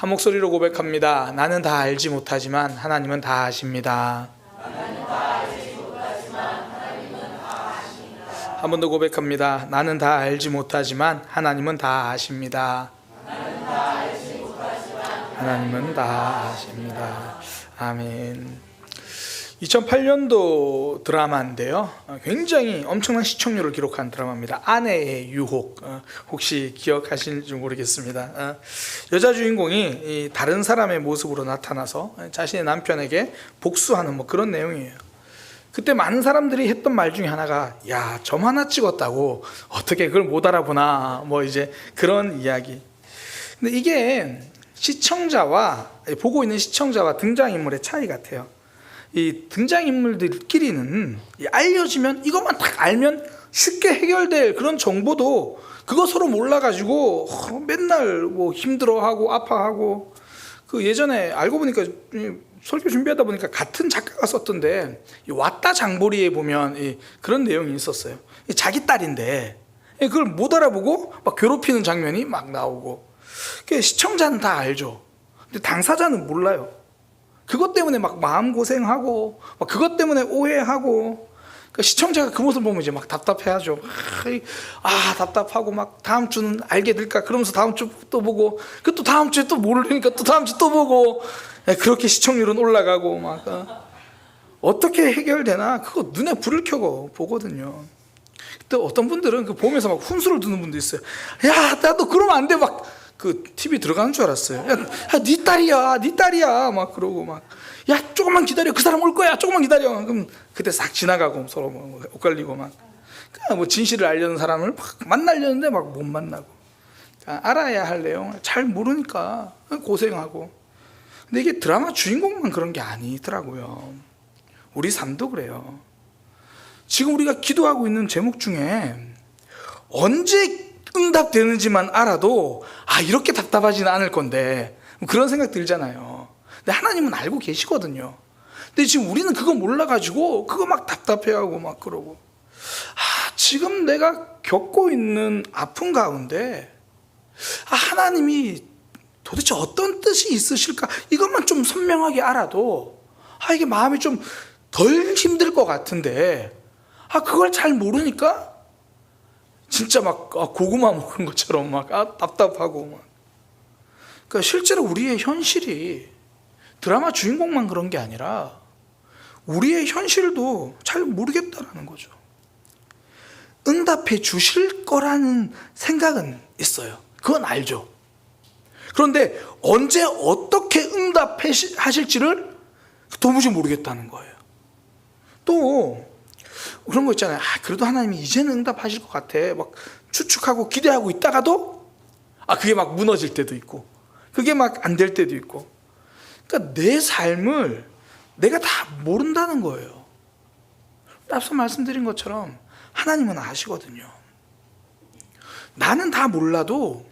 한 목소리로 고백합니다. 나는 다 알지 못하지만 하나님은 다 아십니다. 한 번 더 고백합니다. 나는 다 알지 못하지만 하나님은 다 아십니다. 하나님은 다 아십니다. 아멘. 2008년도 드라마인데요. 굉장히 엄청난 시청률을 기록한 드라마입니다. 아내의 유혹. 혹시 기억하시는지 모르겠습니다. 여자 주인공이 다른 사람의 모습으로 나타나서 자신의 남편에게 복수하는 그런 내용이에요. 그때 많은 사람들이 했던 말 중에 하나가 야, 점 하나 찍었다고 어떻게 그걸 못 알아보나 이제 그런 이야기. 근데 이게 보고 있는 시청자와 등장인물의 차이 같아요. 이 등장인물들끼리는 알려지면 이것만 딱 알면 쉽게 해결될 그런 정보도 그거 서로 몰라가지고 맨날 힘들어하고 아파하고. 그 예전에 알고 보니까 설교 준비하다 보니까 같은 작가가 썼던데 왔다 장보리에 보면 그런 내용이 있었어요. 자기 딸인데 그걸 못 알아보고 막 괴롭히는 장면이 막 나오고. 시청자는 다 알죠. 근데 당사자는 몰라요. 그것 때문에 막 마음고생하고 그것 때문에 오해하고. 시청자가 그 모습을 보면 이제 막 답답해하죠. 답답하고 다음 주는 알게 될까 그러면서 다음 주 또 보고, 그 또 다음 주에 또 모르니까 또 다음 주 또 보고. 그렇게 시청률은 올라가고 어떻게 해결되나 그거 눈에 불을 켜고 보거든요. 그때 어떤 분들은 그 보면서 훈수를 두는 분도 있어요. 야, 나도 그러면 안 돼. 그 TV 들어가는 줄 알았어요. 야, 네 딸이야 그러고 야, 조금만 기다려, 그 사람 올 거야, 조금만 기다려. 그럼 그때 싹 지나가고 서로 엇갈리고 진실을 알려는 사람을 만나려는데 못 만나고. 알아야 할 내용 잘 모르니까 고생하고. 근데 이게 드라마 주인공만 그런 게 아니더라고요. 우리 삶도 그래요. 지금 우리가 기도하고 있는 제목 중에 언제 응답되는지만 알아도 이렇게 답답하지는 않을 건데 그런 생각 들잖아요. 근데 하나님은 알고 계시거든요. 근데 지금 우리는 그거 몰라가지고 그거 답답해하고 그러고. 지금 내가 겪고 있는 아픔 가운데 하나님이 도대체 어떤 뜻이 있으실까? 이것만 좀 선명하게 알아도 이게 마음이 좀 덜 힘들 것 같은데 그걸 잘 모르니까 진짜 고구마 먹은 것처럼 답답하고. 그러니까 실제로 우리의 현실이 드라마 주인공만 그런 게 아니라 우리의 현실도 잘 모르겠다라는 거죠. 응답해 주실 거라는 생각은 있어요. 그건 알죠. 그런데 언제 어떻게 응답하실지를 도무지 모르겠다는 거예요. 또 그런 거 있잖아요. 그래도 하나님이 이제는 응답하실 것 같아 추측하고 기대하고 있다가도 그게 무너질 때도 있고 그게 안 될 때도 있고. 그러니까 내 삶을 내가 다 모른다는 거예요. 앞서 말씀드린 것처럼 하나님은 아시거든요. 나는 다 몰라도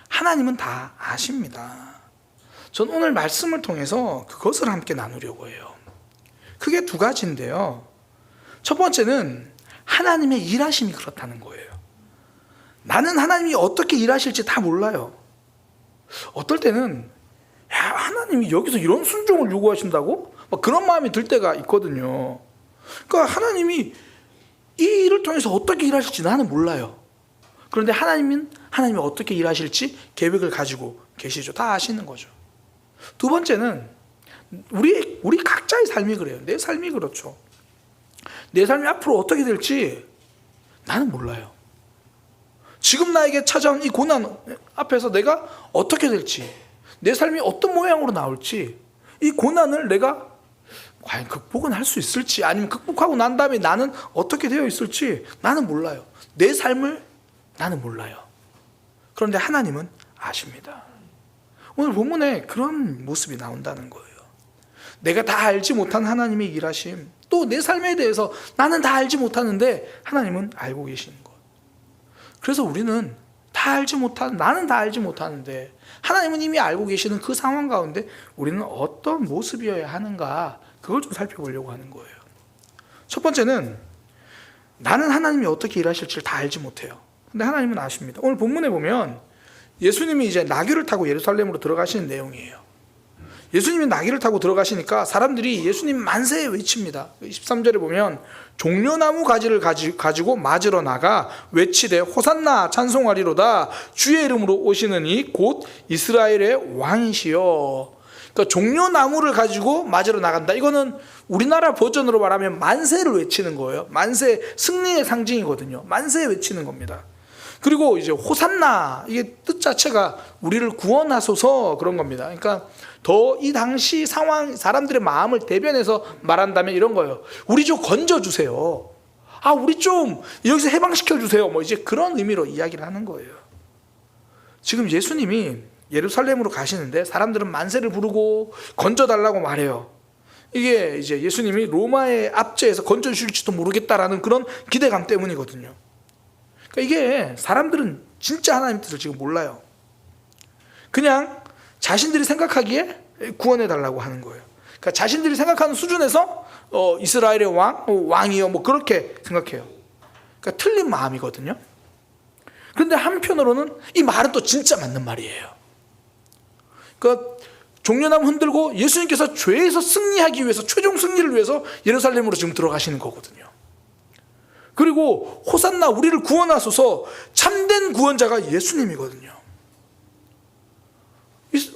하나님은 다 아십니다. 전 오늘 말씀을 통해서 그것을 함께 나누려고 해요. 크게 두 가지인데요. 첫 번째는 하나님의 일하심이 그렇다는 거예요. 나는 하나님이 어떻게 일하실지 다 몰라요. 어떨 때는 하나님이 여기서 이런 순종을 요구하신다고? 그런 마음이 들 때가 있거든요. 그러니까 하나님이 이 일을 통해서 어떻게 일하실지 나는 몰라요. 그런데 하나님이 어떻게 일하실지 계획을 가지고 계시죠. 다 아시는 거죠. 두 번째는 우리 각자의 삶이 그래요. 내 삶이 그렇죠. 내 삶이 앞으로 어떻게 될지 나는 몰라요. 지금 나에게 찾아온 이 고난 앞에서 내가 어떻게 될지, 내 삶이 어떤 모양으로 나올지, 이 고난을 내가 과연 극복은 할 수 있을지, 아니면 극복하고 난 다음에 나는 어떻게 되어 있을지 나는 몰라요. 내 삶을 나는 몰라요. 그런데 하나님은 아십니다. 오늘 본문에 그런 모습이 나온다는 거예요. 내가 다 알지 못한 하나님의 일하심, 또 내 삶에 대해서 나는 다 알지 못하는데 하나님은 알고 계시는 것. 그래서 우리는 나는 다 알지 못하는데 하나님은 이미 알고 계시는 그 상황 가운데 우리는 어떤 모습이어야 하는가, 그걸 좀 살펴보려고 하는 거예요. 첫 번째는 나는 하나님이 어떻게 일하실지를 다 알지 못해요. 근데 하나님은 아십니다. 오늘 본문에 보면 예수님이 이제 나귀를 타고 예루살렘으로 들어가시는 내용이에요. 예수님이 나귀를 타고 들어가시니까 사람들이 예수님 만세 외칩니다. 13절에 보면 종려나무 가지를 가지고 맞으러 나가 외치되 호산나 찬송하리로다 주의 이름으로 오시는 이 곧 이스라엘의 왕이시여. 그러니까 종려나무를 가지고 맞으러 나간다. 이거는 우리나라 버전으로 말하면 만세를 외치는 거예요. 만세, 승리의 상징이거든요. 만세 외치는 겁니다. 그리고 이제 호산나, 이게 뜻 자체가 우리를 구원하소서 그런 겁니다. 그러니까 더 이 당시 상황, 사람들의 마음을 대변해서 말한다면 이런 거예요. 우리 좀 건져주세요. 우리 좀 여기서 해방시켜주세요. 뭐 이제 그런 의미로 이야기를 하는 거예요. 지금 예수님이 예루살렘으로 가시는데 사람들은 만세를 부르고 건져달라고 말해요. 이게 이제 예수님이 로마의 압제에서 건져주실지도 모르겠다라는 그런 기대감 때문이거든요. 그러니까 이게 사람들은 진짜 하나님 뜻을 지금 몰라요. 그냥 자신들이 생각하기에 구원해달라고 하는 거예요. 그러니까 자신들이 생각하는 수준에서 이스라엘의 왕이요 뭐 그렇게 생각해요. 그러니까 틀린 마음이거든요. 그런데 한편으로는 이 말은 또 진짜 맞는 말이에요. 그러니까 종려나무 흔들고 예수님께서 죄에서 승리하기 위해서, 최종 승리를 위해서 예루살렘으로 지금 들어가시는 거거든요. 그리고 호산나 우리를 구원하소서, 참된 구원자가 예수님이거든요.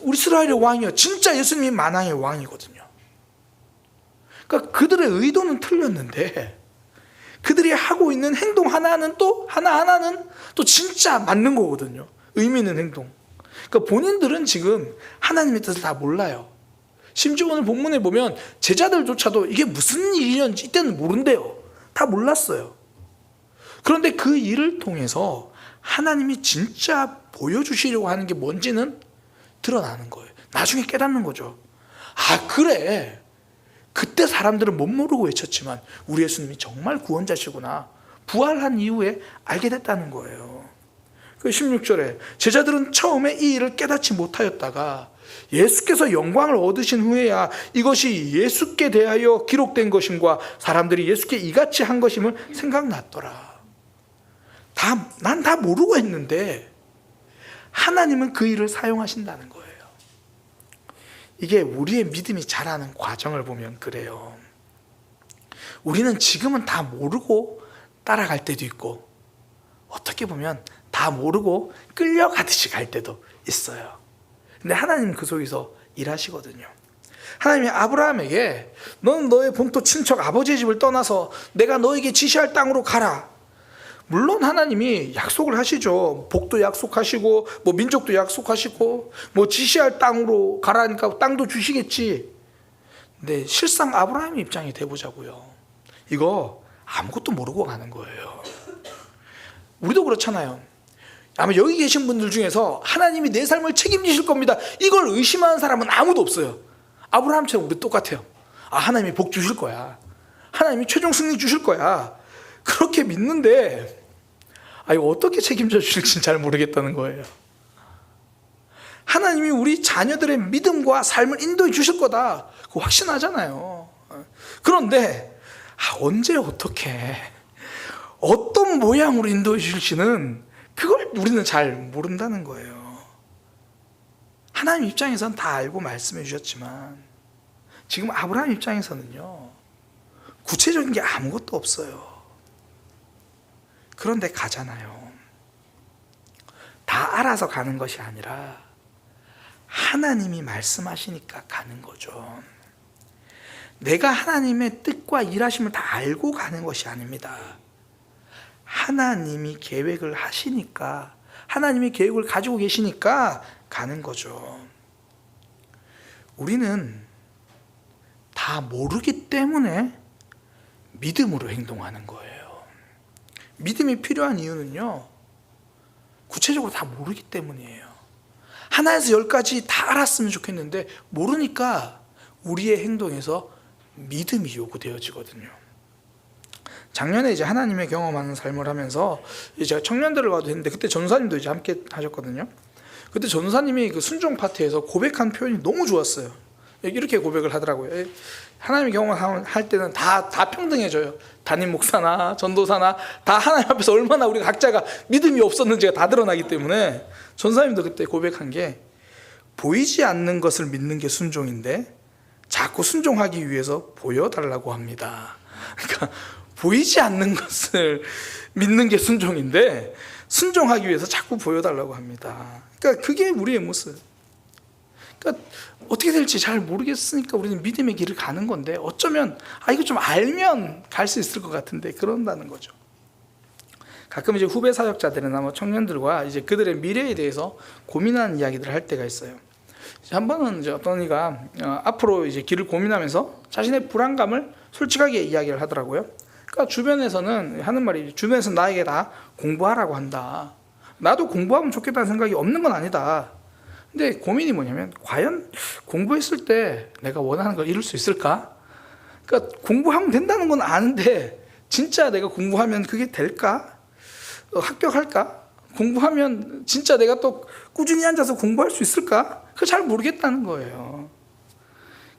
우리 이스라엘의 왕이요, 진짜 예수님이 만왕의 왕이거든요. 그러니까 그들의 의도는 틀렸는데 그들이 하고 있는 행동 하나하나는 또 진짜 맞는 거거든요. 의미 있는 행동. 그러니까 본인들은 지금 하나님의 뜻을 다 몰라요. 심지어 오늘 본문에 보면 제자들조차도 이게 무슨 일이었는지 이때는 모른대요. 다 몰랐어요. 그런데 그 일을 통해서 하나님이 진짜 보여주시려고 하는 게 뭔지는 드러나는 거예요. 나중에 깨닫는 거죠. 그래. 그때 사람들은 못 모르고 외쳤지만 우리 예수님이 정말 구원자시구나. 부활한 이후에 알게 됐다는 거예요. 그 16절에 제자들은 처음에 이 일을 깨닫지 못하였다가 예수께서 영광을 얻으신 후에야 이것이 예수께 대하여 기록된 것임과 사람들이 예수께 이같이 한 것임을 생각났더라. 난 다 모르고 했는데 하나님은 그 일을 사용하신다는 거예요. 이게 우리의 믿음이 자라는 과정을 보면 그래요. 우리는 지금은 다 모르고 따라갈 때도 있고, 어떻게 보면 다 모르고 끌려가듯이 갈 때도 있어요. 근데 하나님은 그 속에서 일하시거든요. 하나님이 아브라함에게 너는 너의 본토 친척 아버지의 집을 떠나서 내가 너에게 지시할 땅으로 가라. 물론 하나님이 약속을 하시죠. 복도 약속하시고 뭐 민족도 약속하시고 뭐 지시할 땅으로 가라니까 땅도 주시겠지. 근데 실상 아브라함의 입장이 돼보자고요. 이거 아무것도 모르고 가는 거예요. 우리도 그렇잖아요. 아마 여기 계신 분들 중에서 하나님이 내 삶을 책임지실 겁니다, 이걸 의심하는 사람은 아무도 없어요. 아브라함처럼 우리 똑같아요. 하나님이 복 주실 거야. 하나님이 최종 승리 주실 거야. 그렇게 믿는데 이거 어떻게 책임져 주실지 잘 모르겠다는 거예요. 하나님이 우리 자녀들의 믿음과 삶을 인도해 주실 거다, 그거 확신하잖아요. 그런데 언제 어떻게 어떤 모양으로 인도해 주실지는 그걸 우리는 잘 모른다는 거예요. 하나님 입장에서는 다 알고 말씀해 주셨지만 지금 아브라함 입장에서는요, 구체적인 게 아무것도 없어요. 그런데 가잖아요. 다 알아서 가는 것이 아니라 하나님이 말씀하시니까 가는 거죠. 내가 하나님의 뜻과 일하심을 다 알고 가는 것이 아닙니다. 하나님이 계획을 하시니까, 하나님이 계획을 가지고 계시니까 가는 거죠. 우리는 다 모르기 때문에 믿음으로 행동하는 거예요. 믿음이 필요한 이유는요, 구체적으로 다 모르기 때문이에요. 하나에서 열까지 다 알았으면 좋겠는데 모르니까 우리의 행동에서 믿음이 요구되어지거든요. 작년에 이제 하나님의 경험하는 삶을 하면서 제가 청년들을 가도 했는데 그때 전사님도 이제 함께 하셨거든요. 그때 전사님이 그 순종 파트에서 고백한 표현이 너무 좋았어요. 이렇게 고백을 하더라고요. 하나님의 경험할 때는 다 평등해져요. 담임 목사나 전도사나 다 하나님 앞에서 얼마나 우리가 각자가 믿음이 없었는지가 다 드러나기 때문에 전사님도 그때 고백한 게, 보이지 않는 것을 믿는 게 순종인데 자꾸 순종하기 위해서 보여달라고 합니다. 그러니까 보이지 않는 것을 믿는 게 순종인데 순종하기 위해서 자꾸 보여달라고 합니다. 그러니까 그게 우리의 모습. 그러니까 어떻게 될지 잘 모르겠으니까 우리는 믿음의 길을 가는 건데, 어쩌면 이거 좀 알면 갈 수 있을 것 같은데 그런다는 거죠. 가끔 이제 후배 사역자들이나 뭐 청년들과 이제 그들의 미래에 대해서 고민하는 이야기들을 할 때가 있어요. 한 번은 이제 어떤 이가 앞으로 이제 길을 고민하면서 자신의 불안감을 솔직하게 이야기를 하더라고요. 그러니까 주변에서는 하는 말이, 주변에서 나에게 다 공부하라고 한다. 나도 공부하면 좋겠다는 생각이 없는 건 아니다. 근데 고민이 뭐냐면, 과연 공부했을 때 내가 원하는 걸 이룰 수 있을까? 그러니까 공부하면 된다는 건 아는데 진짜 내가 공부하면 그게 될까? 합격할까? 공부하면 진짜 내가 또 꾸준히 앉아서 공부할 수 있을까? 그거 잘 모르겠다는 거예요.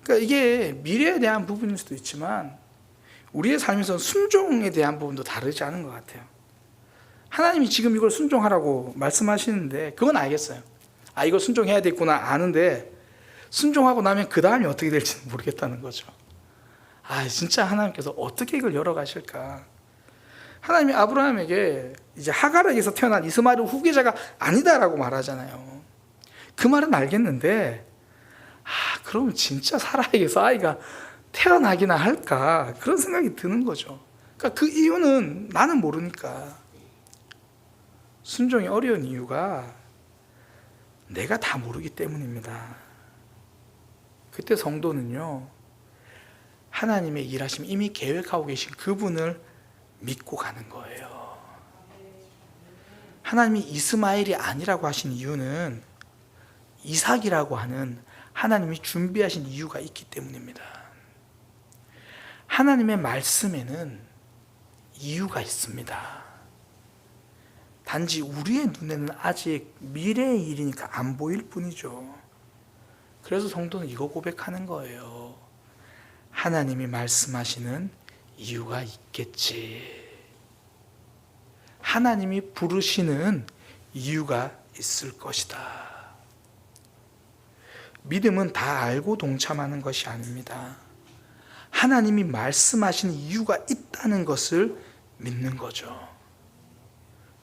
그러니까 이게 미래에 대한 부분일 수도 있지만 우리의 삶에서 순종에 대한 부분도 다르지 않은 것 같아요. 하나님이 지금 이걸 순종하라고 말씀하시는데 그건 알겠어요. 이거 순종해야 되겠구나 아는데, 순종하고 나면 그 다음이 어떻게 될지는 모르겠다는 거죠. 진짜 하나님께서 어떻게 이걸 열어가실까? 하나님이 아브라함에게 이제 하갈에게서 태어난 이스마엘 후계자가 아니다라고 말하잖아요. 그 말은 알겠는데, 그러면 진짜 사라에게서 아이가 태어나기나 할까? 그런 생각이 드는 거죠. 그러니까 그 이유는 나는 모르니까. 순종이 어려운 이유가 내가 다 모르기 때문입니다. 그때 성도는요, 하나님의 일하심, 이미 계획하고 계신 그분을 믿고 가는 거예요. 하나님이 이스마엘이 아니라고 하신 이유는 이삭이라고 하는 하나님이 준비하신 이유가 있기 때문입니다. 하나님의 말씀에는 이유가 있습니다. 단지 우리의 눈에는 아직 미래의 일이니까 안 보일 뿐이죠. 그래서 성도는 이거 고백하는 거예요. 하나님이 말씀하시는 이유가 있겠지. 하나님이 부르시는 이유가 있을 것이다. 믿음은 다 알고 동참하는 것이 아닙니다. 하나님이 말씀하시는 이유가 있다는 것을 믿는 거죠.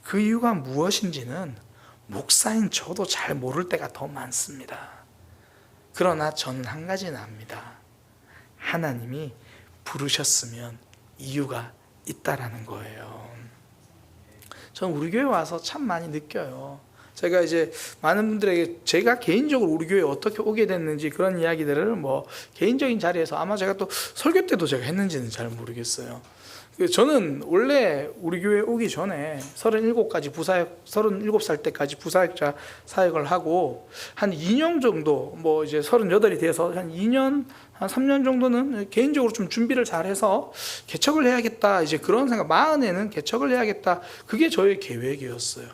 그 이유가 무엇인지는 목사인 저도 잘 모를 때가 더 많습니다. 그러나 저는 한 가지는 압니다. 하나님이 부르셨으면 이유가 있다라는 거예요. 저는 우리 교회 와서 참 많이 느껴요. 제가 이제 많은 분들에게 제가 개인적으로 우리 교회에 어떻게 오게 됐는지 그런 이야기들을 뭐 개인적인 자리에서 아마 제가 또 설교 때도 제가 했는지는 잘 모르겠어요. 저는 원래 우리 교회 오기 전에 37살 때까지 부사역자 사역을 하고 한 2년 정도, 뭐 이제 38이 돼서 한 2년, 한 3년 정도는 개인적으로 좀 준비를 잘 해서 개척을 해야겠다. 이제 그런 생각, 마흔에는 개척을 해야겠다. 그게 저의 계획이었어요.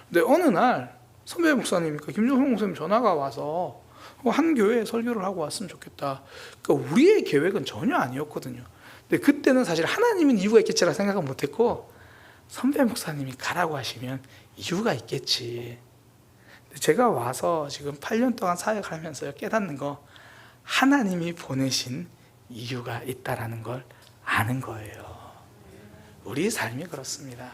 근데 어느 날 선배 목사님, 김종성 목사님 전화가 와서 한 교회에 설교를 하고 왔으면 좋겠다. 그러니까 우리의 계획은 전혀 아니었거든요. 근데 그때는 사실 하나님은 이유가 있겠지라 생각은 못했고, 선배 목사님이 가라고 하시면 이유가 있겠지. 근데 제가 와서 지금 8년 동안 사역하면서 깨닫는 거, 하나님이 보내신 이유가 있다라는 걸 아는 거예요. 우리의 삶이 그렇습니다.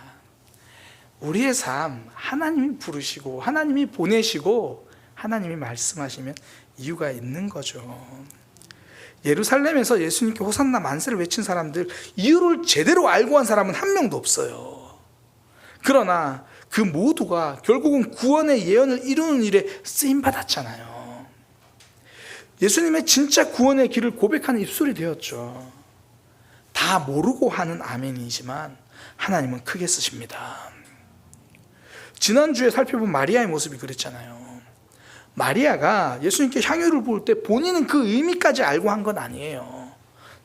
우리의 삶, 하나님이 부르시고 하나님이 보내시고 하나님이 말씀하시면 이유가 있는 거죠. 예루살렘에서 예수님께 호산나 만세를 외친 사람들, 이유를 제대로 알고 한 사람은 한 명도 없어요. 그러나 그 모두가 결국은 구원의 예언을 이루는 일에 쓰임받았잖아요. 예수님의 진짜 구원의 길을 고백하는 입술이 되었죠. 다 모르고 하는 아멘이지만 하나님은 크게 쓰십니다. 지난주에 살펴본 마리아의 모습이 그랬잖아요. 마리아가 예수님께 향유를 부을 때 본인은 그 의미까지 알고 한 건 아니에요.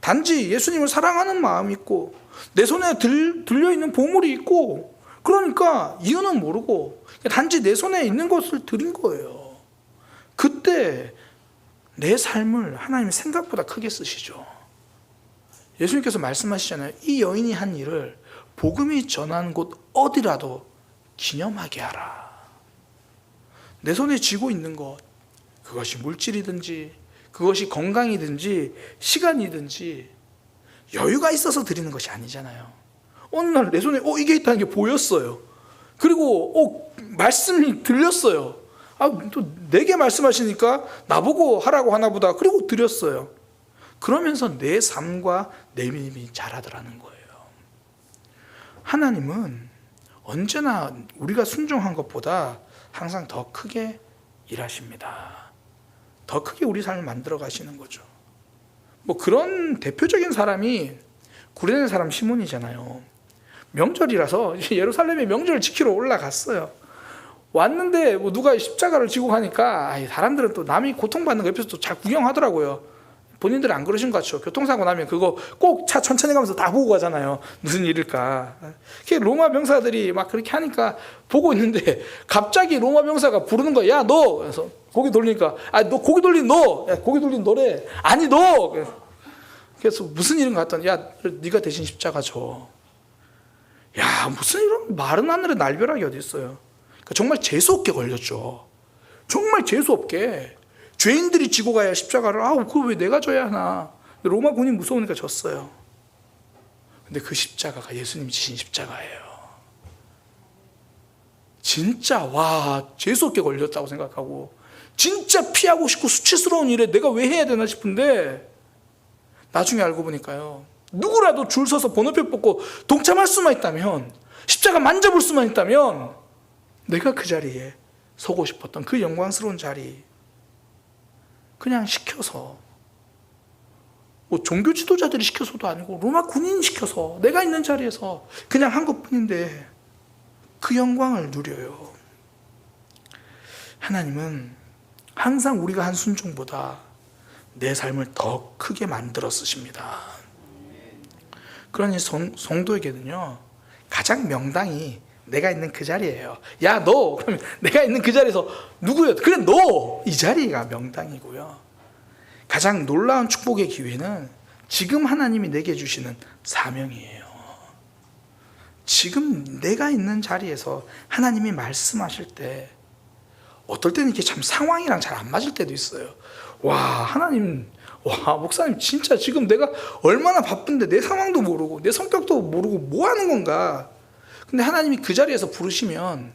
단지 예수님을 사랑하는 마음이 있고 내 손에 들려있는 보물이 있고, 그러니까 이유는 모르고 단지 내 손에 있는 것을 드린 거예요. 그때 내 삶을 하나님이 생각보다 크게 쓰시죠. 예수님께서 말씀하시잖아요. 이 여인이 한 일을 복음이 전하는 곳 어디라도 기념하게 하라. 내 손에 쥐고 있는 것, 그것이 물질이든지 그것이 건강이든지 시간이든지 여유가 있어서 드리는 것이 아니잖아요. 어느 날 내 손에 이게 있다는 게 보였어요. 그리고 말씀이 들렸어요. 또 내게 말씀하시니까 나보고 하라고 하나 보다. 그리고 드렸어요. 그러면서 내 삶과 내 믿음이 자라더라는 거예요. 하나님은 언제나 우리가 순종한 것보다 항상 더 크게 일하십니다. 더 크게 우리 삶을 만들어 가시는 거죠. 그런 대표적인 사람이 구레네 사람 시몬이잖아요. 명절이라서 예루살렘에 명절을 지키러 올라갔어요. 왔는데 누가 십자가를 지고 가니까 사람들은 또 남이 고통받는 거 옆에서 또 잘 구경하더라고요. 본인들은 안 그러신 것 같죠. 교통사고 나면 그거 꼭 차 천천히 가면서 다 보고 가잖아요. 무슨 일일까. 로마 병사들이 막 그렇게 하니까 보고 있는데 갑자기 로마 병사가 부르는 거야. 야, 너! 그래서 고개 돌리니까 너 고개 돌린 너! 야, 고개 돌린 너래. 아니, 너! 그래서 무슨 일인가 했더니 야, 네가 대신 십자가 줘. 야, 무슨 이런 마른 하늘에 날벼락이 어디 있어요. 그러니까 정말 재수없게 걸렸죠. 정말 재수없게. 죄인들이 지고 가야 십자가를 그걸 왜 내가 져야 하나. 로마 군이 무서우니까 졌어요. 근데 그 십자가가 예수님이 지신 십자가예요. 진짜 재수없게 걸렸다고 생각하고 진짜 피하고 싶고 수치스러운 일에 내가 왜 해야 되나 싶은데 나중에 알고 보니까요, 누구라도 줄 서서 번호표 뽑고 동참할 수만 있다면, 십자가 만져볼 수만 있다면 내가 그 자리에 서고 싶었던 그 영광스러운 자리 그냥 시켜서, 종교 지도자들이 시켜서도 아니고 로마 군인이 시켜서 내가 있는 자리에서 그냥 한 것뿐인데 그 영광을 누려요. 하나님은 항상 우리가 한 순종보다 내 삶을 더 크게 만들어 쓰십니다. 그러니 성도에게는요, 가장 명당이 내가 있는 그 자리예요. 야, 너! 그러면 내가 있는 그 자리에서 누구요? 그래, 너! 이 자리가 명당이고요. 가장 놀라운 축복의 기회는 지금 하나님이 내게 주시는 사명이에요. 지금 내가 있는 자리에서 하나님이 말씀하실 때 어떨 때는 이게 참 상황이랑 잘 안 맞을 때도 있어요. 하나님, 목사님 진짜 지금 내가 얼마나 바쁜데 내 상황도 모르고 내 성격도 모르고 뭐 하는 건가. 근데 하나님이 그 자리에서 부르시면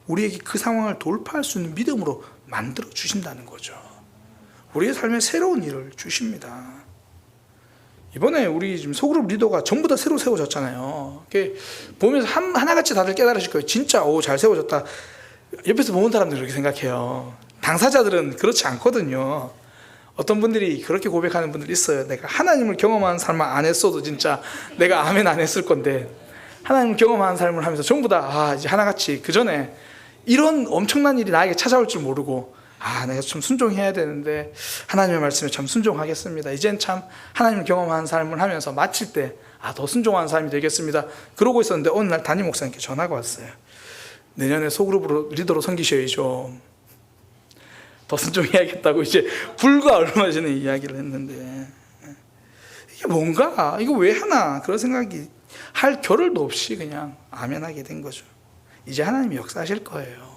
우리에게 그 상황을 돌파할 수 있는 믿음으로 만들어 주신다는 거죠. 우리의 삶에 새로운 일을 주십니다. 이번에 우리 지금 소그룹 리더가 전부 다 새로 세워졌잖아요. 보면서 하나같이 다들 깨달으실 거예요. 진짜 잘 세워졌다. 옆에서 보는 사람들이 그렇게 생각해요. 당사자들은 그렇지 않거든요. 어떤 분들이 그렇게 고백하는 분들이 있어요. 내가 하나님을 경험한 삶을 안 했어도 진짜 내가 아멘 안 했을 건데, 하나님을 경험한 삶을 하면서 전부 다 이제 하나같이 그 전에 이런 엄청난 일이 나에게 찾아올 줄 모르고 내가 좀 순종해야 되는데 하나님의 말씀에 참 순종하겠습니다. 이젠 참 하나님을 경험한 삶을 하면서 마칠 때 더 순종한 삶이 되겠습니다. 그러고 있었는데 어느 날 담임 목사님께 전화가 왔어요. 내년에 소그룹으로 리더로 섬기셔야죠. 더 순종해야겠다고 이제 불과 얼마 전에 이야기를 했는데, 이게 뭔가 이거 왜 하나 그런 생각이 할 겨를도 없이 그냥 아멘하게 된 거죠. 이제 하나님이 역사하실 거예요.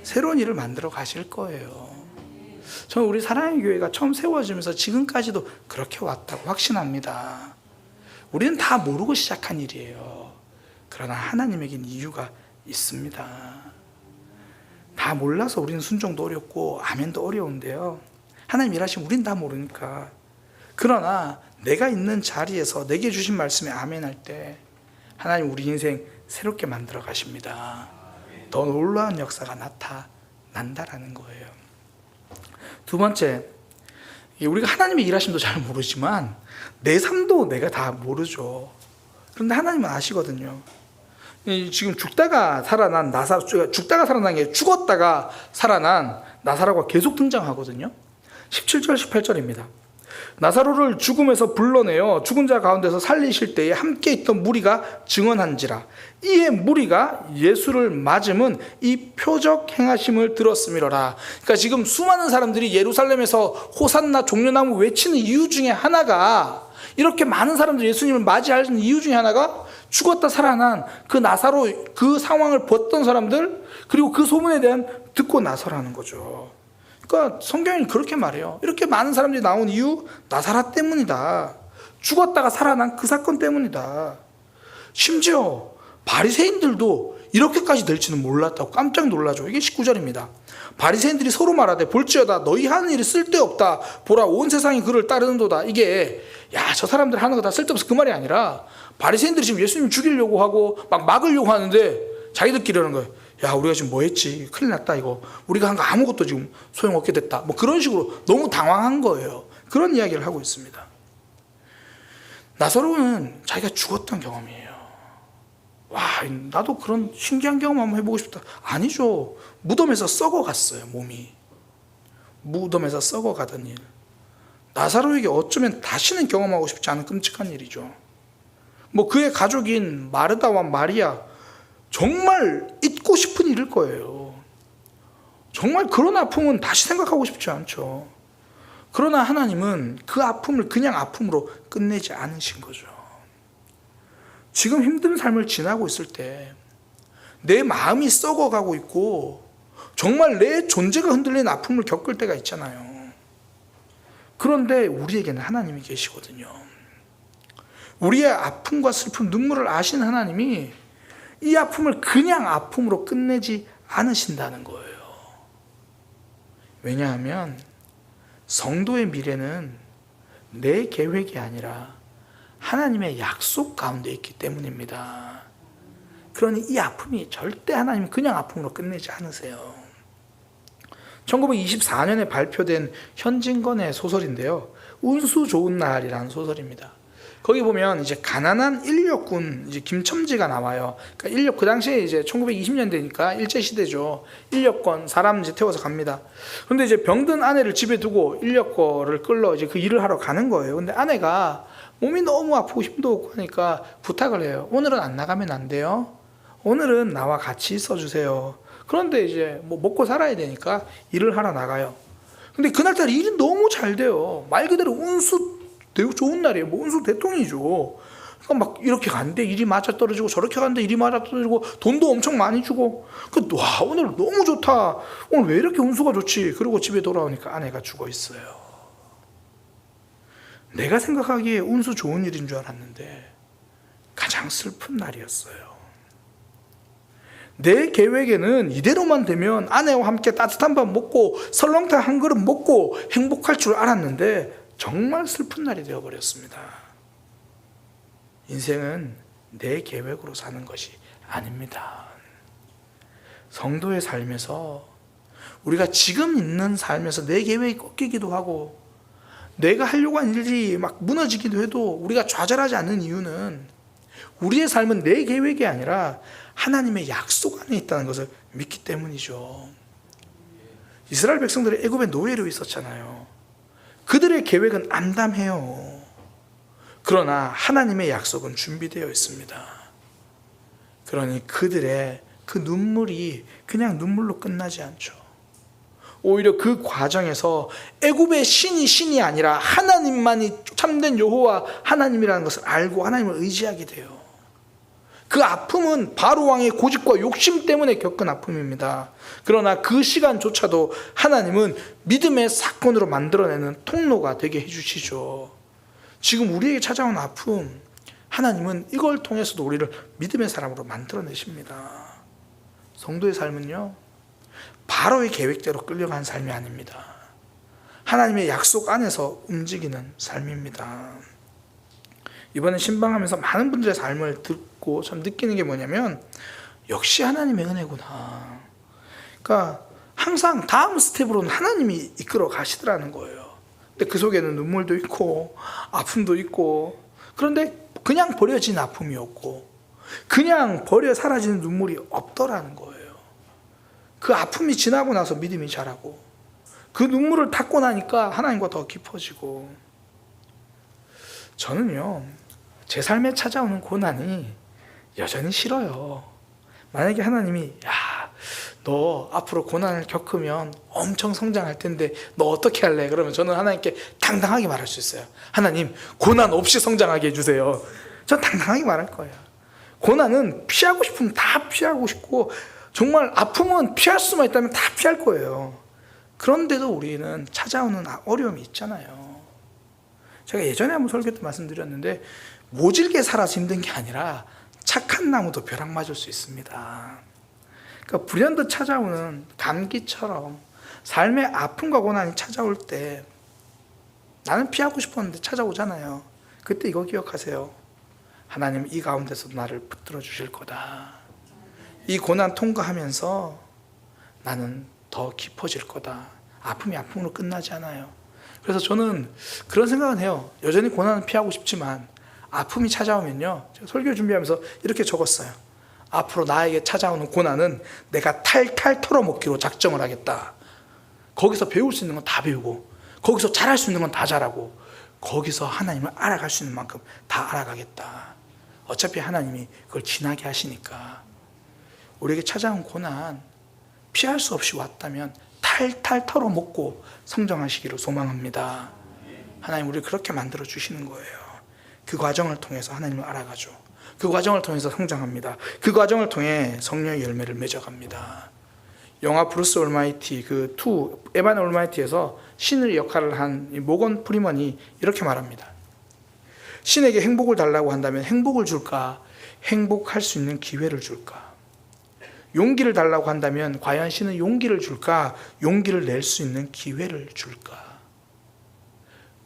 새로운 일을 만들어 가실 거예요. 저는 우리 사랑의 교회가 처음 세워지면서 지금까지도 그렇게 왔다고 확신합니다. 우리는 다 모르고 시작한 일이에요. 그러나 하나님에겐 이유가 있습니다. 다 몰라서 우리는 순종도 어렵고 아멘도 어려운데요, 하나님 일하시면 우린 다 모르니까. 그러나 내가 있는 자리에서 내게 주신 말씀에 아멘할 때 하나님 우리 인생 새롭게 만들어 가십니다. 더 놀라운 역사가 나타난다라는 거예요. 두 번째, 우리가 하나님의 일하심도 잘 모르지만 내 삶도 내가 다 모르죠. 그런데 하나님은 아시거든요. 지금 죽다가 살아난 게 죽었다가 살아난 나사로가 계속 등장하거든요. 17절 18절입니다. 나사로를 죽음에서 불러내어 죽은 자 가운데서 살리실 때에 함께 있던 무리가 증언한지라. 이에 무리가 예수를 맞음은 이 표적 행하심을 들었음이로라. 그러니까 지금 수많은 사람들이 예루살렘에서 호산나 종려나무 외치는 이유 중에 하나가, 이렇게 많은 사람들이 예수님을 맞이하는 이유 중에 하나가 죽었다 살아난 그 나사로, 그 상황을 봤던 사람들, 그리고 그 소문에 대한 듣고 나서라는 거죠. 그러니까 성경이 그렇게 말해요. 이렇게 많은 사람들이 나온 이유, 나사렛 때문이다. 죽었다가 살아난 그 사건 때문이다. 심지어 바리새인들도 이렇게까지 될지는 몰랐다고 깜짝 놀라죠. 이게 19절입니다. 바리새인들이 서로 말하되 볼지어다 너희 하는 일이 쓸데없다. 보라 온 세상이 그를 따르는도다. 이게 저 사람들 하는 거 다 쓸데없어 그 말이 아니라, 바리새인들이 지금 예수님 죽이려고 하고 막 막으려고 하는데 자기들끼리 하는 거예요. 우리가 지금 뭐 했지? 큰일 났다 이거. 우리가 한 거 아무것도 지금 소용없게 됐다. 뭐 그런 식으로 너무 당황한 거예요. 그런 이야기를 하고 있습니다. 나사로는 자기가 죽었던 경험이에요. 나도 그런 신기한 경험 한번 해보고 싶다. 아니죠. 무덤에서 썩어갔어요. 몸이 무덤에서 썩어가던 일. 나사로에게 어쩌면 다시는 경험하고 싶지 않은 끔찍한 일이죠. 뭐 그의 가족인 마르다와 마리아, 정말 잊고 싶은 일일 거예요. 정말 그런 아픔은 다시 생각하고 싶지 않죠. 그러나 하나님은 그 아픔을 그냥 아픔으로 끝내지 않으신 거죠. 지금 힘든 삶을 지나고 있을 때 내 마음이 썩어가고 있고 정말 내 존재가 흔들리는 아픔을 겪을 때가 있잖아요. 그런데 우리에게는 하나님이 계시거든요. 우리의 아픔과 슬픔, 눈물을 아신 하나님이 이 아픔을 그냥 아픔으로 끝내지 않으신다는 거예요. 왜냐하면 성도의 미래는 내 계획이 아니라 하나님의 약속 가운데 있기 때문입니다. 그러니 이 아픔이 절대 하나님이 그냥 아픔으로 끝내지 않으세요. 1924년에 발표된 현진건의 소설인데요. 운수 좋은 날이라는 소설입니다. 거기 보면 이제 가난한 인력군 김첨지가 나와요. 그러니까 그 당시에 이제 1920년대니까 일제 시대죠. 인력권 사람 이제 태워서 갑니다. 그런데 이제 병든 아내를 집에 두고 인력거를 끌러 이제 그 일을 하러 가는 거예요. 근데 아내가 몸이 너무 아프고 힘도 없고 하니까 부탁을 해요. 오늘은 안 나가면 안 돼요. 오늘은 나와 같이 있어 주세요. 그런데 이제 뭐 먹고 살아야 되니까 일을 하러 나가요. 근데 그날따라 일이 너무 잘 돼요. 말 그대로 운수 되게 좋은 날이에요. 뭐 운수 대통이죠. 그러니까 막 이렇게 갔는데 일이 맞아 떨어지고 저렇게 갔는데 일이 맞아 떨어지고 돈도 엄청 많이 주고, 와 오늘 너무 좋다. 오늘 왜 이렇게 운수가 좋지? 그리고 집에 돌아오니까 아내가 죽어 있어요. 내가 생각하기에 운수 좋은 일인 줄 알았는데 가장 슬픈 날이었어요. 내 계획에는 이대로만 되면 아내와 함께 따뜻한 밥 먹고 설렁탕 한 그릇 먹고 행복할 줄 알았는데 정말 슬픈 날이 되어버렸습니다. 인생은 내 계획으로 사는 것이 아닙니다. 성도의 삶에서 우리가 지금 있는 삶에서 내 계획이 꺾이기도 하고 내가 하려고 한 일이 막 무너지기도 해도 우리가 좌절하지 않는 이유는 우리의 삶은 내 계획이 아니라 하나님의 약속 안에 있다는 것을 믿기 때문이죠. 이스라엘 백성들이 애굽의 노예로 있었잖아요. 그들의 계획은 암담해요. 그러나 하나님의 약속은 준비되어 있습니다. 그러니 그들의 그 눈물이 그냥 눈물로 끝나지 않죠. 오히려 그 과정에서 애굽의 신이 아니라 하나님만이 참된 여호와 하나님이라는 것을 알고 하나님을 의지하게 돼요. 그 아픔은 바로 왕의 고집과 욕심 때문에 겪은 아픔입니다. 그러나 그 시간조차도 하나님은 믿음의 사건으로 만들어내는 통로가 되게 해주시죠. 지금 우리에게 찾아온 아픔, 하나님은 이걸 통해서도 우리를 믿음의 사람으로 만들어내십니다. 성도의 삶은요, 바로의 계획대로 끌려가는 삶이 아닙니다. 하나님의 약속 안에서 움직이는 삶입니다. 이번에 신방하면서 많은 분들의 삶을 듣고 참 느끼는 게 뭐냐면 역시 하나님의 은혜구나. 그러니까 항상 다음 스텝으로는 하나님이 이끌어 가시더라는 거예요. 근데 그 속에는 눈물도 있고 아픔도 있고, 그런데 그냥 버려진 아픔이 없고 그냥 버려 사라지는 눈물이 없더라는 거예요. 그 아픔이 지나고 나서 믿음이 자라고 그 눈물을 닦고 나니까 하나님과 더 깊어지고, 저는요, 제 삶에 찾아오는 고난이 여전히 싫어요. 만약에 하나님이 너 앞으로 고난을 겪으면 엄청 성장할 텐데 너 어떻게 할래? 그러면 저는 하나님께 당당하게 말할 수 있어요. 하나님, 고난 없이 성장하게 해주세요. 전 당당하게 말할 거예요. 고난은 피하고 싶으면 다 피하고 싶고, 정말 아픔은 피할 수만 있다면 다 피할 거예요. 그런데도 우리는 찾아오는 어려움이 있잖아요. 제가 예전에 한번 설교 때 말씀드렸는데, 모질게 살아서 힘든 게 아니라 착한 나무도 벼락 맞을 수 있습니다. 그러니까 불현듯 찾아오는 감기처럼 삶의 아픔과 고난이 찾아올 때 나는 피하고 싶었는데 찾아오잖아요. 그때 이거 기억하세요. 하나님 이 가운데서 나를 붙들어 주실 거다. 이 고난 통과하면서 나는 더 깊어질 거다. 아픔이 아픔으로 끝나지 않아요. 그래서 저는 그런 생각은 해요. 여전히 고난은 피하고 싶지만 아픔이 찾아오면요, 제가 설교 준비하면서 이렇게 적었어요. 앞으로 나에게 찾아오는 고난은 내가 탈탈 털어먹기로 작정을 하겠다. 거기서 배울 수 있는 건 다 배우고, 거기서 잘할 수 있는 건 다 잘하고, 거기서 하나님을 알아갈 수 있는 만큼 다 알아가겠다. 어차피 하나님이 그걸 지나게 하시니까. 우리에게 찾아온 고난 피할 수 없이 왔다면 탈탈 털어먹고 성장하시기를 소망합니다. 하나님 우리를 그렇게 만들어 주시는 거예요. 그 과정을 통해서 하나님을 알아가죠. 그 과정을 통해서 성장합니다. 그 과정을 통해 성령의 열매를 맺어갑니다. 영화 브루스 올마이티 에반 올마이티에서 신의 역할을 한 모건 프리먼이 이렇게 말합니다. 신에게 행복을 달라고 한다면 행복을 줄까? 행복할 수 있는 기회를 줄까? 용기를 달라고 한다면 과연 신은 용기를 줄까? 용기를 낼 수 있는 기회를 줄까?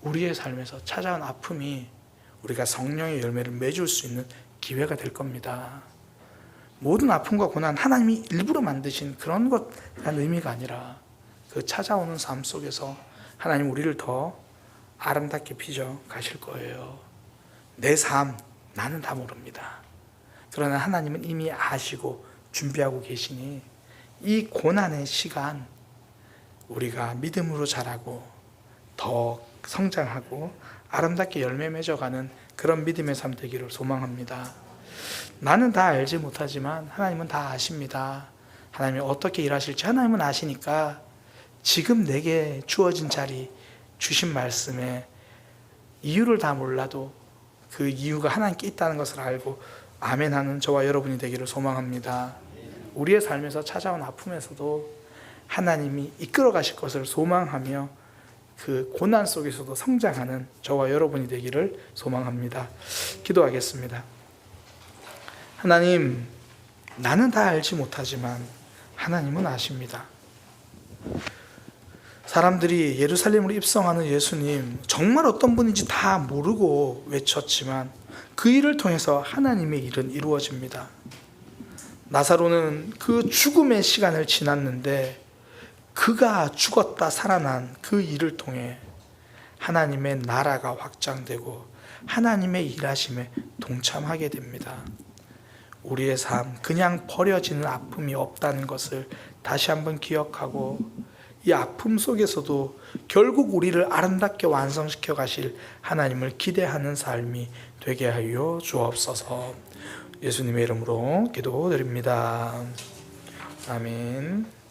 우리의 삶에서 찾아온 아픔이 우리가 성령의 열매를 맺을 수 있는 기회가 될 겁니다. 모든 아픔과 고난 하나님이 일부러 만드신 그런 것이라는 의미가 아니라 그 찾아오는 삶 속에서 하나님 우리를 더 아름답게 빚어 가실 거예요. 내 삶 나는 다 모릅니다. 그러나 하나님은 이미 아시고 준비하고 계시니 이 고난의 시간 우리가 믿음으로 자라고 더 성장하고 아름답게 열매 맺어가는 그런 믿음의 삶 되기를 소망합니다. 나는 다 알지 못하지만 하나님은 다 아십니다. 하나님이 어떻게 일하실지 하나님은 아시니까 지금 내게 주어진 자리, 주신 말씀에 이유를 다 몰라도 그 이유가 하나님께 있다는 것을 알고 아멘하는 저와 여러분이 되기를 소망합니다. 우리의 삶에서 찾아온 아픔에서도 하나님이 이끌어 가실 것을 소망하며 그 고난 속에서도 성장하는 저와 여러분이 되기를 소망합니다. 기도하겠습니다. 하나님, 나는 다 알지 못하지만 하나님은 아십니다. 사람들이 예루살렘으로 입성하는 예수님, 정말 어떤 분인지 다 모르고 외쳤지만 그 일을 통해서 하나님의 일은 이루어집니다. 나사로는 그 죽음의 시간을 지났는데 그가 죽었다 살아난 그 일을 통해 하나님의 나라가 확장되고 하나님의 일하심에 동참하게 됩니다. 우리의 삶, 그냥 버려지는 아픔이 없다는 것을 다시 한번 기억하고 이 아픔 속에서도 결국 우리를 아름답게 완성시켜 가실 하나님을 기대하는 삶이 되게 하여 주옵소서. 예수님의 이름으로 기도드립니다. 아멘.